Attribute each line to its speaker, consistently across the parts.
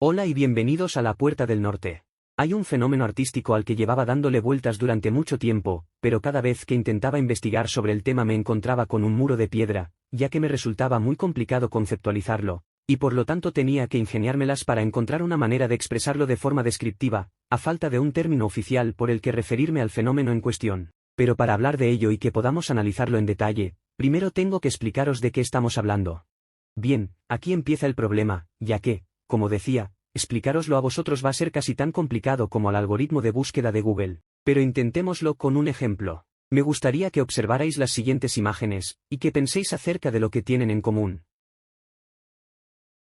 Speaker 1: Hola y bienvenidos a La Puerta del Norte. Hay un fenómeno artístico al que llevaba dándole vueltas durante mucho tiempo, pero cada vez que intentaba investigar sobre el tema me encontraba con un muro de piedra, ya que me resultaba muy complicado conceptualizarlo, y por lo tanto tenía que ingeniármelas para encontrar una manera de expresarlo de forma descriptiva, a falta de un término oficial por el que referirme al fenómeno en cuestión. Pero para hablar de ello y que podamos analizarlo en detalle, primero tengo que explicaros de qué estamos hablando. Bien, aquí empieza el problema, ya que, como decía, explicároslo a vosotros va a ser casi tan complicado como al algoritmo de búsqueda de Google, pero intentémoslo con un ejemplo. Me gustaría que observarais las siguientes imágenes, y que penséis acerca de lo que tienen en común.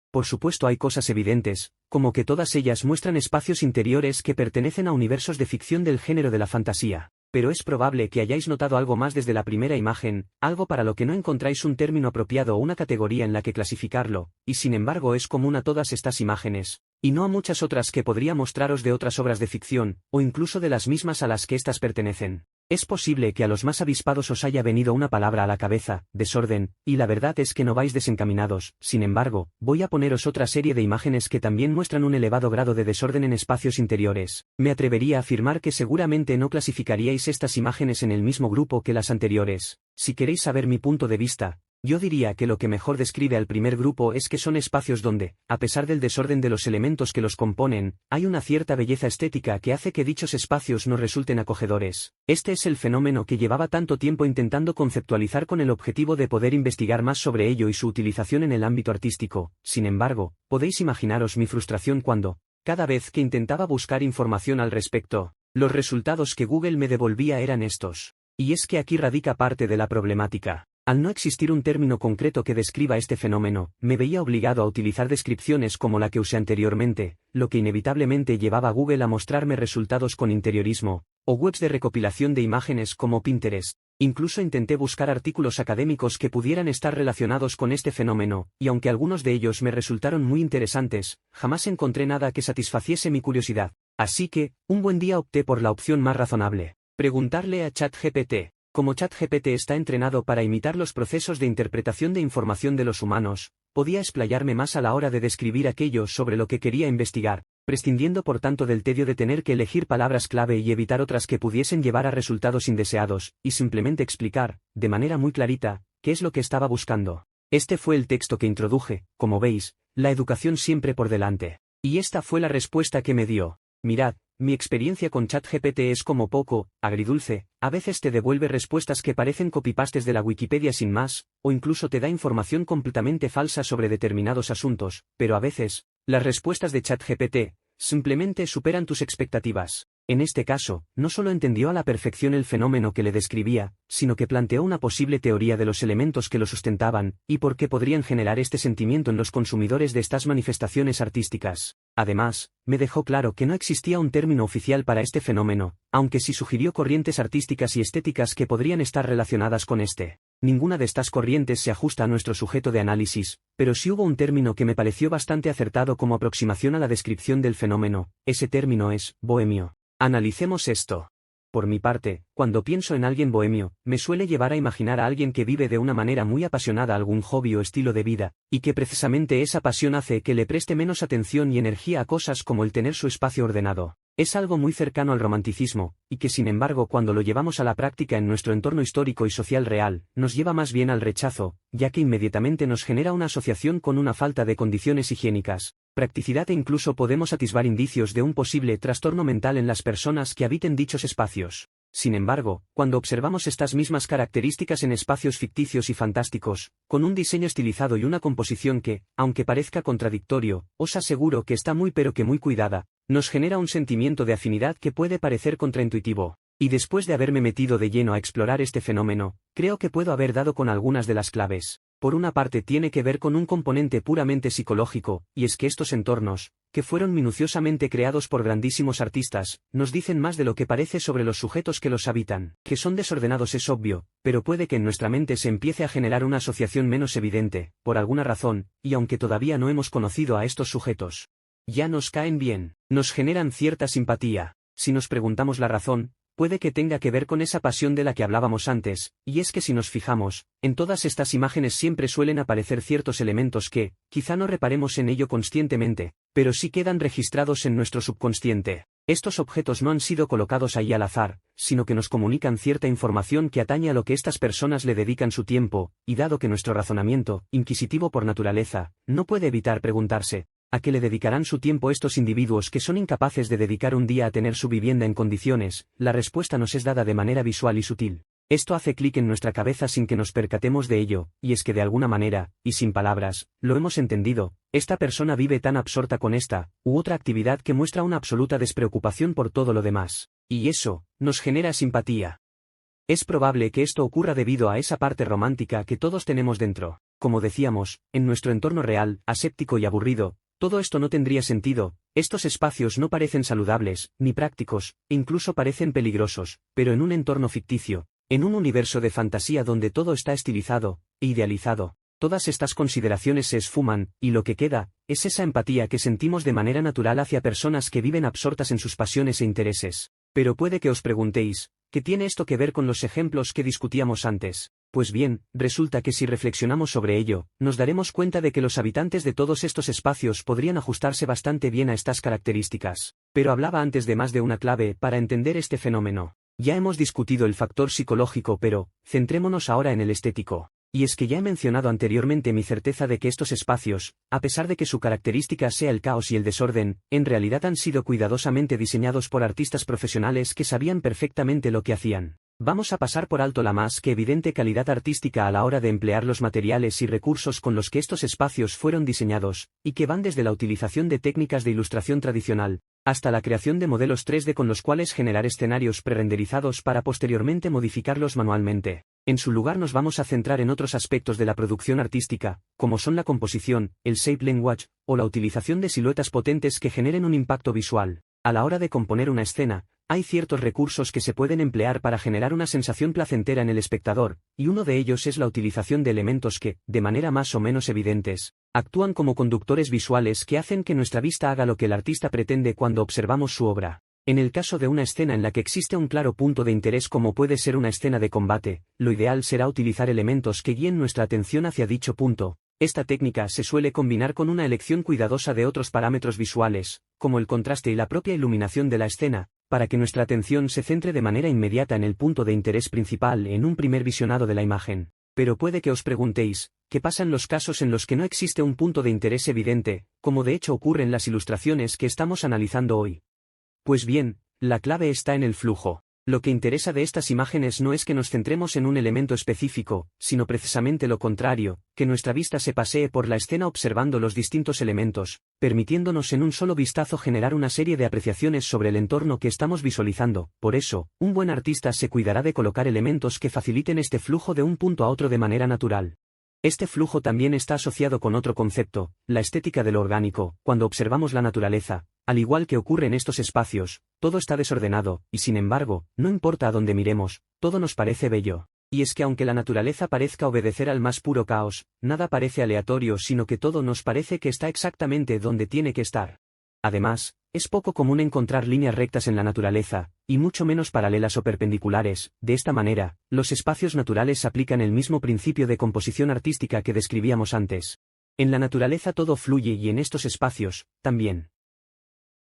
Speaker 1: Por supuesto hay cosas evidentes, como que todas ellas muestran espacios interiores que pertenecen a universos de ficción del género de la fantasía. Pero es probable que hayáis notado algo más desde la primera imagen, algo para lo que no encontráis un término apropiado o una categoría en la que clasificarlo, y sin embargo es común a todas estas imágenes, y no a muchas otras que podría mostraros de otras obras de ficción, o incluso de las mismas a las que éstas pertenecen. Es posible que a los más avispados os haya venido una palabra a la cabeza, desorden, y la verdad es que no vais desencaminados. Sin embargo, voy a poneros otra serie de imágenes que también muestran un elevado grado de desorden en espacios interiores. Me atrevería a afirmar que seguramente no clasificaríais estas imágenes en el mismo grupo que las anteriores. Si queréis saber mi punto de vista, yo diría que lo que mejor describe al primer grupo es que son espacios donde, a pesar del desorden de los elementos que los componen, hay una cierta belleza estética que hace que dichos espacios nos resulten acogedores. Este es el fenómeno que llevaba tanto tiempo intentando conceptualizar con el objetivo de poder investigar más sobre ello y su utilización en el ámbito artístico. Sin embargo, podéis imaginaros mi frustración cuando, cada vez que intentaba buscar información al respecto, los resultados que Google me devolvía eran estos. Y es que aquí radica parte de la problemática. Al no existir un término concreto que describa este fenómeno, me veía obligado a utilizar descripciones como la que usé anteriormente, lo que inevitablemente llevaba a Google a mostrarme resultados con interiorismo, o webs de recopilación de imágenes como Pinterest. Incluso intenté buscar artículos académicos que pudieran estar relacionados con este fenómeno, y aunque algunos de ellos me resultaron muy interesantes, jamás encontré nada que satisfaciese mi curiosidad. Así que, un buen día opté por la opción más razonable: preguntarle a ChatGPT. Como ChatGPT está entrenado para imitar los procesos de interpretación de información de los humanos, podía explayarme más a la hora de describir aquello sobre lo que quería investigar, prescindiendo por tanto del tedio de tener que elegir palabras clave y evitar otras que pudiesen llevar a resultados indeseados, y simplemente explicar, de manera muy clarita, qué es lo que estaba buscando. Este fue el texto que introduje, como veis, la educación siempre por delante. Y esta fue la respuesta que me dio. Mirad, mi experiencia con ChatGPT es como poco agridulce, a veces te devuelve respuestas que parecen copypastes de la Wikipedia sin más, o incluso te da información completamente falsa sobre determinados asuntos, pero a veces, las respuestas de ChatGPT simplemente superan tus expectativas. En este caso, no solo entendió a la perfección el fenómeno que le describía, sino que planteó una posible teoría de los elementos que lo sustentaban, y por qué podrían generar este sentimiento en los consumidores de estas manifestaciones artísticas. Además, me dejó claro que no existía un término oficial para este fenómeno, aunque sí sugirió corrientes artísticas y estéticas que podrían estar relacionadas con este. Ninguna de estas corrientes se ajusta a nuestro sujeto de análisis, pero sí hubo un término que me pareció bastante acertado como aproximación a la descripción del fenómeno. Ese término es bohemio. Analicemos esto. Por mi parte, cuando pienso en alguien bohemio, me suele llevar a imaginar a alguien que vive de una manera muy apasionada algún hobby o estilo de vida, y que precisamente esa pasión hace que le preste menos atención y energía a cosas como el tener su espacio ordenado. Es algo muy cercano al romanticismo, y que sin embargo cuando lo llevamos a la práctica en nuestro entorno histórico y social real, nos lleva más bien al rechazo, ya que inmediatamente nos genera una asociación con una falta de condiciones higiénicas, practicidad e incluso podemos atisbar indicios de un posible trastorno mental en las personas que habiten dichos espacios. Sin embargo, cuando observamos estas mismas características en espacios ficticios y fantásticos, con un diseño estilizado y una composición que, aunque parezca contradictorio, os aseguro que está muy pero que muy cuidada, nos genera un sentimiento de afinidad que puede parecer contraintuitivo. Y después de haberme metido de lleno a explorar este fenómeno, creo que puedo haber dado con algunas de las claves. Por una parte tiene que ver con un componente puramente psicológico, y es que estos entornos, que fueron minuciosamente creados por grandísimos artistas, nos dicen más de lo que parece sobre los sujetos que los habitan. Que son desordenados es obvio, pero puede que en nuestra mente se empiece a generar una asociación menos evidente, por alguna razón, y aunque todavía no hemos conocido a estos sujetos, ya nos caen bien, nos generan cierta simpatía. Si nos preguntamos la razón, puede que tenga que ver con esa pasión de la que hablábamos antes, y es que si nos fijamos, en todas estas imágenes siempre suelen aparecer ciertos elementos que, quizá no reparemos en ello conscientemente, pero sí quedan registrados en nuestro subconsciente. Estos objetos no han sido colocados ahí al azar, sino que nos comunican cierta información que atañe a lo que estas personas le dedican su tiempo, y dado que nuestro razonamiento, inquisitivo por naturaleza, no puede evitar preguntarse, ¿a qué le dedicarán su tiempo estos individuos que son incapaces de dedicar un día a tener su vivienda en condiciones? La respuesta nos es dada de manera visual y sutil. Esto hace clic en nuestra cabeza sin que nos percatemos de ello, y es que de alguna manera, y sin palabras, lo hemos entendido, esta persona vive tan absorta con esta, u otra actividad que muestra una absoluta despreocupación por todo lo demás, y eso, nos genera simpatía. Es probable que esto ocurra debido a esa parte romántica que todos tenemos dentro. Como decíamos, en nuestro entorno real, aséptico y aburrido, todo esto no tendría sentido, estos espacios no parecen saludables, ni prácticos, incluso parecen peligrosos, pero en un entorno ficticio, en un universo de fantasía donde todo está estilizado e idealizado, todas estas consideraciones se esfuman, y lo que queda, es esa empatía que sentimos de manera natural hacia personas que viven absortas en sus pasiones e intereses. Pero puede que os preguntéis, ¿qué tiene esto que ver con los ejemplos que discutíamos antes? Pues bien, resulta que si reflexionamos sobre ello, nos daremos cuenta de que los habitantes de todos estos espacios podrían ajustarse bastante bien a estas características. Pero hablaba antes de más de una clave para entender este fenómeno. Ya hemos discutido el factor psicológico, pero, centrémonos ahora en el estético. Y es que ya he mencionado anteriormente mi certeza de que estos espacios, a pesar de que su característica sea el caos y el desorden, en realidad han sido cuidadosamente diseñados por artistas profesionales que sabían perfectamente lo que hacían. Vamos a pasar por alto la más que evidente calidad artística a la hora de emplear los materiales y recursos con los que estos espacios fueron diseñados, y que van desde la utilización de técnicas de ilustración tradicional, hasta la creación de modelos 3D con los cuales generar escenarios prerenderizados para posteriormente modificarlos manualmente. En su lugar nos vamos a centrar en otros aspectos de la producción artística, como son la composición, el shape language, o la utilización de siluetas potentes que generen un impacto visual. A la hora de componer una escena, hay ciertos recursos que se pueden emplear para generar una sensación placentera en el espectador, y uno de ellos es la utilización de elementos que, de manera más o menos evidentes, actúan como conductores visuales que hacen que nuestra vista haga lo que el artista pretende cuando observamos su obra. En el caso de una escena en la que existe un claro punto de interés como puede ser una escena de combate, lo ideal será utilizar elementos que guíen nuestra atención hacia dicho punto. Esta técnica se suele combinar con una elección cuidadosa de otros parámetros visuales, como el contraste y la propia iluminación de la escena, para que nuestra atención se centre de manera inmediata en el punto de interés principal en un primer visionado de la imagen. Pero puede que os preguntéis, ¿qué pasa en los casos en los que no existe un punto de interés evidente, como de hecho ocurre en las ilustraciones que estamos analizando hoy? Pues bien, la clave está en el flujo. Lo que interesa de estas imágenes no es que nos centremos en un elemento específico, sino precisamente lo contrario, que nuestra vista se pasee por la escena observando los distintos elementos, permitiéndonos en un solo vistazo generar una serie de apreciaciones sobre el entorno que estamos visualizando. Por eso, un buen artista se cuidará de colocar elementos que faciliten este flujo de un punto a otro de manera natural. Este flujo también está asociado con otro concepto, la estética de lo orgánico. Cuando observamos la naturaleza, al igual que ocurre en estos espacios, todo está desordenado, y sin embargo, no importa a dónde miremos, todo nos parece bello. Y es que aunque la naturaleza parezca obedecer al más puro caos, nada parece aleatorio sino que todo nos parece que está exactamente donde tiene que estar. Además, es poco común encontrar líneas rectas en la naturaleza, y mucho menos paralelas o perpendiculares. De esta manera, los espacios naturales aplican el mismo principio de composición artística que describíamos antes. En la naturaleza todo fluye y en estos espacios, también.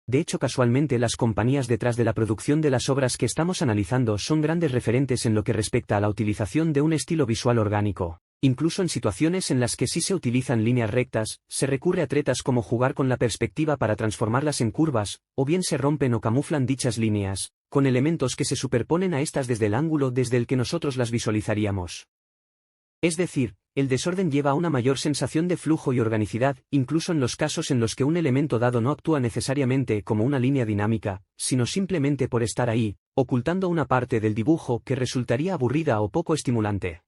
Speaker 1: De hecho, casualmente las compañías detrás de la producción de las obras que estamos analizando son grandes referentes en lo que respecta a la utilización de un estilo visual orgánico. Incluso en situaciones en las que sí se utilizan líneas rectas, se recurre a tretas como jugar con la perspectiva para transformarlas en curvas, o bien se rompen o camuflan dichas líneas, con elementos que se superponen a estas desde el ángulo desde el que nosotros las visualizaríamos. Es decir, el desorden lleva a una mayor sensación de flujo y organicidad, incluso en los casos en los que un elemento dado no actúa necesariamente como una línea dinámica, sino simplemente por estar ahí, ocultando una parte del dibujo que resultaría aburrida o poco estimulante.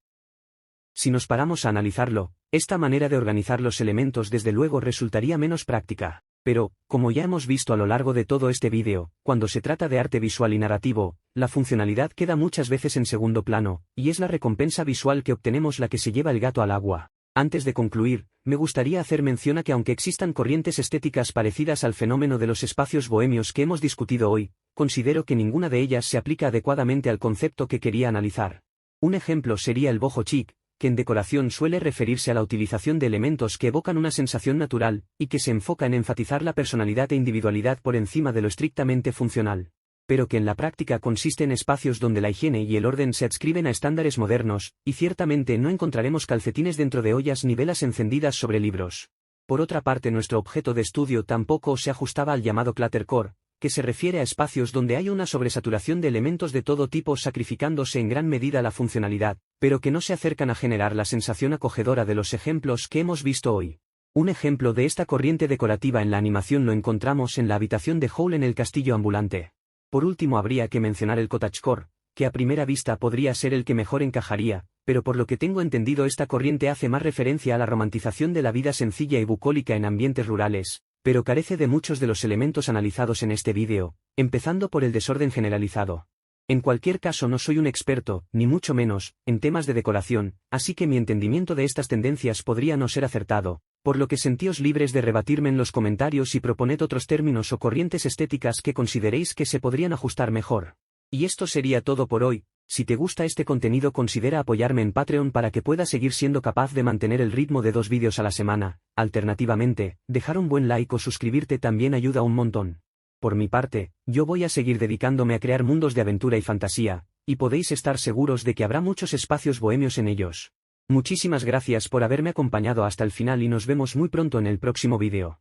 Speaker 1: Si nos paramos a analizarlo, esta manera de organizar los elementos desde luego resultaría menos práctica. Pero, como ya hemos visto a lo largo de todo este vídeo, cuando se trata de arte visual y narrativo, la funcionalidad queda muchas veces en segundo plano, y es la recompensa visual que obtenemos la que se lleva el gato al agua. Antes de concluir, me gustaría hacer mención a que aunque existan corrientes estéticas parecidas al fenómeno de los espacios bohemios que hemos discutido hoy, considero que ninguna de ellas se aplica adecuadamente al concepto que quería analizar. Un ejemplo sería el boho chic, que en decoración suele referirse a la utilización de elementos que evocan una sensación natural, y que se enfoca en enfatizar la personalidad e individualidad por encima de lo estrictamente funcional, pero que en la práctica consiste en espacios donde la higiene y el orden se adscriben a estándares modernos, y ciertamente no encontraremos calcetines dentro de ollas ni velas encendidas sobre libros. Por otra parte, nuestro objeto de estudio tampoco se ajustaba al llamado cluttercore, que se refiere a espacios donde hay una sobresaturación de elementos de todo tipo sacrificándose en gran medida la funcionalidad, pero que no se acercan a generar la sensación acogedora de los ejemplos que hemos visto hoy. Un ejemplo de esta corriente decorativa en la animación lo encontramos en la habitación de Howl en el castillo ambulante. Por último habría que mencionar el cottagecore, que a primera vista podría ser el que mejor encajaría, pero por lo que tengo entendido esta corriente hace más referencia a la romantización de la vida sencilla y bucólica en ambientes rurales, pero carece de muchos de los elementos analizados en este vídeo, empezando por el desorden generalizado. En cualquier caso no soy un experto, ni mucho menos, en temas de decoración, así que mi entendimiento de estas tendencias podría no ser acertado, por lo que sentíos libres de rebatirme en los comentarios y proponed otros términos o corrientes estéticas que consideréis que se podrían ajustar mejor. Y esto sería todo por hoy. Si te gusta este contenido considera apoyarme en Patreon para que pueda seguir siendo capaz de mantener el ritmo de 2 vídeos a la semana. Alternativamente, dejar un buen like o suscribirte también ayuda un montón. Por mi parte, yo voy a seguir dedicándome a crear mundos de aventura y fantasía, y podéis estar seguros de que habrá muchos espacios bohemios en ellos. Muchísimas gracias por haberme acompañado hasta el final y nos vemos muy pronto en el próximo vídeo.